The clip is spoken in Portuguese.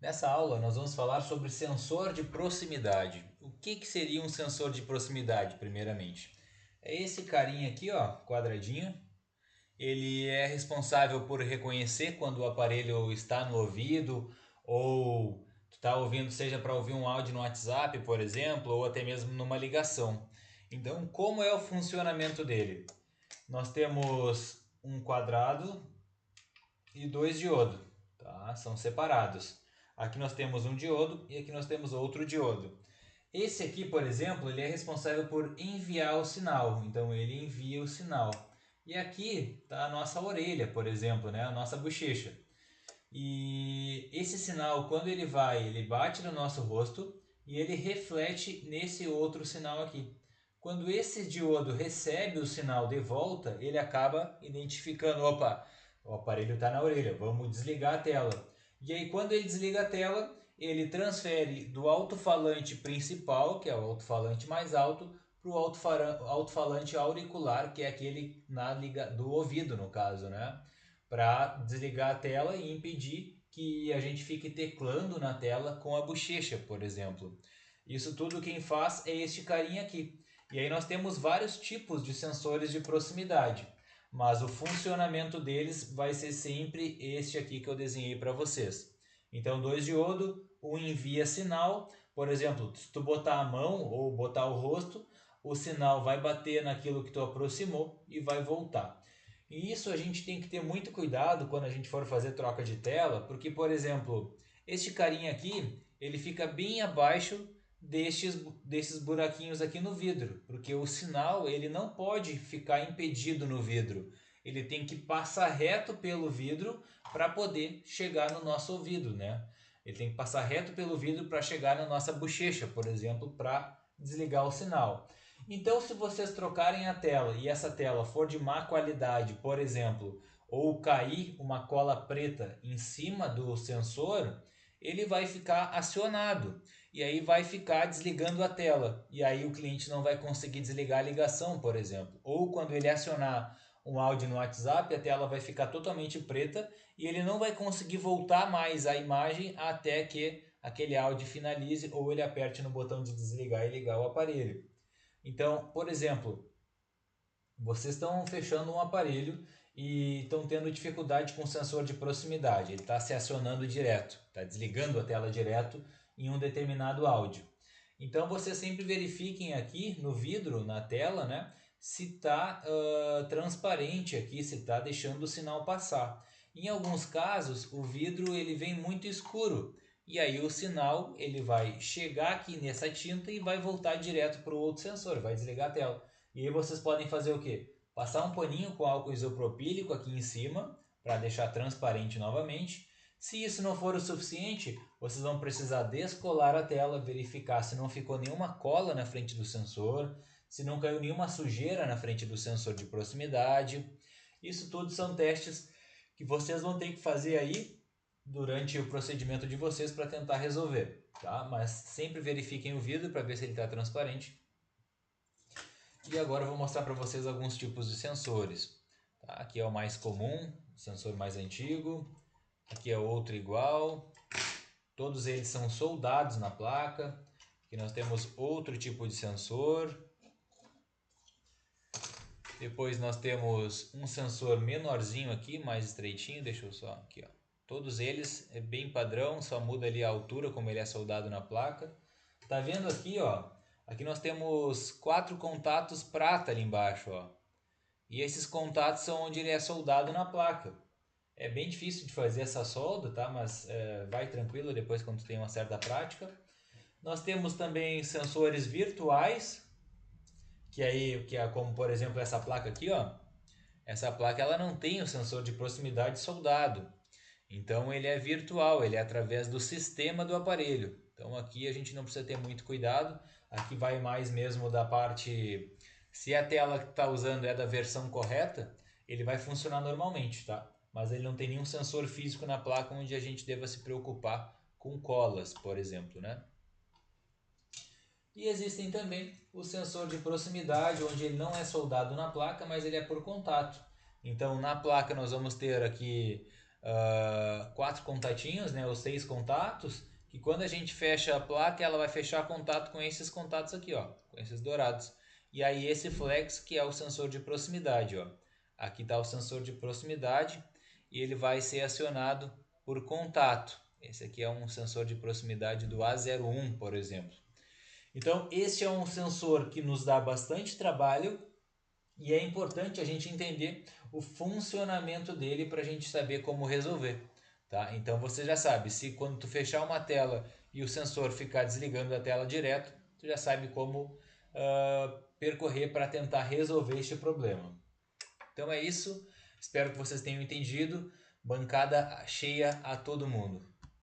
Nessa aula nós vamos falar sobre sensor de proximidade. O que seria um sensor de proximidade, primeiramente? É esse carinha aqui, ó, quadradinho. Ele é responsável por reconhecer quando o aparelho está no ouvido ou tu está ouvindo, seja para ouvir um áudio no WhatsApp, por exemplo, ou até mesmo numa ligação. Então, como é o funcionamento dele? Nós temos um quadrado e dois diodos, tá? São separados. Aqui nós temos um diodo e aqui nós temos outro diodo. Esse aqui, por exemplo, ele é responsável por enviar o sinal, então ele envia o sinal. E aqui está a nossa orelha, por exemplo, né? A nossa bochecha. E esse sinal, quando ele bate no nosso rosto e ele reflete nesse outro sinal aqui. Quando esse diodo recebe o sinal de volta, ele acaba identificando, opa, o aparelho está na orelha, vamos desligar a tela. E aí quando ele desliga a tela, ele transfere do alto-falante principal, que é o alto-falante mais alto, para o alto-falante auricular, que é aquele do ouvido, no caso, né? Para desligar a tela e impedir que a gente fique teclando na tela com a bochecha, por exemplo. Isso tudo quem faz é este carinha aqui. E aí nós temos vários tipos de sensores de proximidade, mas o funcionamento deles vai ser sempre este aqui que eu desenhei para vocês. Então, dois diodo, um envia sinal, por exemplo, se tu botar a mão ou botar o rosto, o sinal vai bater naquilo que tu aproximou e vai voltar. E isso a gente tem que ter muito cuidado quando a gente for fazer troca de tela, porque, por exemplo, este carinha aqui, ele fica bem abaixo desses buraquinhos aqui no vidro, porque o sinal ele não pode ficar impedido no vidro. Ele tem que passar reto pelo vidro para poder chegar no nosso ouvido, né? Ele tem que passar reto pelo vidro para chegar na nossa bochecha, por exemplo, para desligar o sinal. Então, se vocês trocarem a tela e essa tela for de má qualidade, por exemplo, ou cair uma cola preta em cima do sensor, ele vai ficar acionado e aí vai ficar desligando a tela. E aí o cliente não vai conseguir desligar a ligação, por exemplo. Ou quando ele acionar um áudio no WhatsApp, a tela vai ficar totalmente preta e ele não vai conseguir voltar mais a imagem até que aquele áudio finalize ou ele aperte no botão de desligar e ligar o aparelho. Então, por exemplo, vocês estão fechando um aparelho e estão tendo dificuldade com o sensor de proximidade. Ele está se acionando direto, está desligando a tela direto em um determinado áudio. Então vocês sempre verifiquem aqui no vidro, na tela, né, se está transparente aqui, se está deixando o sinal passar. Em alguns casos, o vidro ele vem muito escuro e aí o sinal ele vai chegar aqui nessa tinta e vai voltar direto para o outro sensor, vai desligar a tela. E aí vocês podem fazer o quê? Passar um paninho com álcool isopropílico aqui em cima para deixar transparente novamente. Se isso não for o suficiente, vocês vão precisar descolar a tela, verificar se não ficou nenhuma cola na frente do sensor, se não caiu nenhuma sujeira na frente do sensor de proximidade. Isso tudo são testes que vocês vão ter que fazer aí durante o procedimento de vocês para tentar resolver, tá? Mas sempre verifiquem o vidro para ver se ele está transparente. E agora eu vou mostrar para vocês alguns tipos de sensores. Tá? Aqui é o mais comum, o sensor mais antigo. Aqui é outro igual. Todos eles são soldados na placa. Aqui nós temos outro tipo de sensor. Depois nós temos um sensor menorzinho aqui, mais estreitinho. Deixa eu só aqui, ó. Todos eles é bem padrão, só muda ali a altura como ele é soldado na placa. Tá vendo aqui, ó? Aqui nós temos 4 contatos prata ali embaixo, ó. E esses contatos são onde ele é soldado na placa. É bem difícil de fazer essa solda, tá? Mas vai tranquilo depois quando tem uma certa prática. Nós temos também sensores virtuais, que é como por exemplo essa placa aqui, ó. Essa placa ela não tem o sensor de proximidade soldado. Então ele é virtual, ele é através do sistema do aparelho. Então aqui a gente não precisa ter muito cuidado. Aqui vai mais mesmo da parte. Se a tela que está usando é da versão correta, ele vai funcionar normalmente, tá? Mas ele não tem nenhum sensor físico na placa onde a gente deva se preocupar com colas, por exemplo, né? E existem também o sensor de proximidade, onde ele não é soldado na placa, mas ele é por contato. Então na placa nós vamos ter aqui 4 contatinhos, né, os 6 contatos, que quando a gente fecha a placa, ela vai fechar contato com esses contatos aqui, ó, com esses dourados. E aí esse flex que é o sensor de proximidade, ó. Aqui está o sensor de proximidade e ele vai ser acionado por contato. Esse aqui é um sensor de proximidade do A01, por exemplo. Então, esse é um sensor que nos dá bastante trabalho e é importante a gente entender o funcionamento dele para a gente saber como resolver. Tá? Então, você já sabe, se quando tu fechar uma tela e o sensor ficar desligando a tela direto, tu já sabe como percorrer para tentar resolver este problema. Então é isso, espero que vocês tenham entendido. Bancada cheia a todo mundo.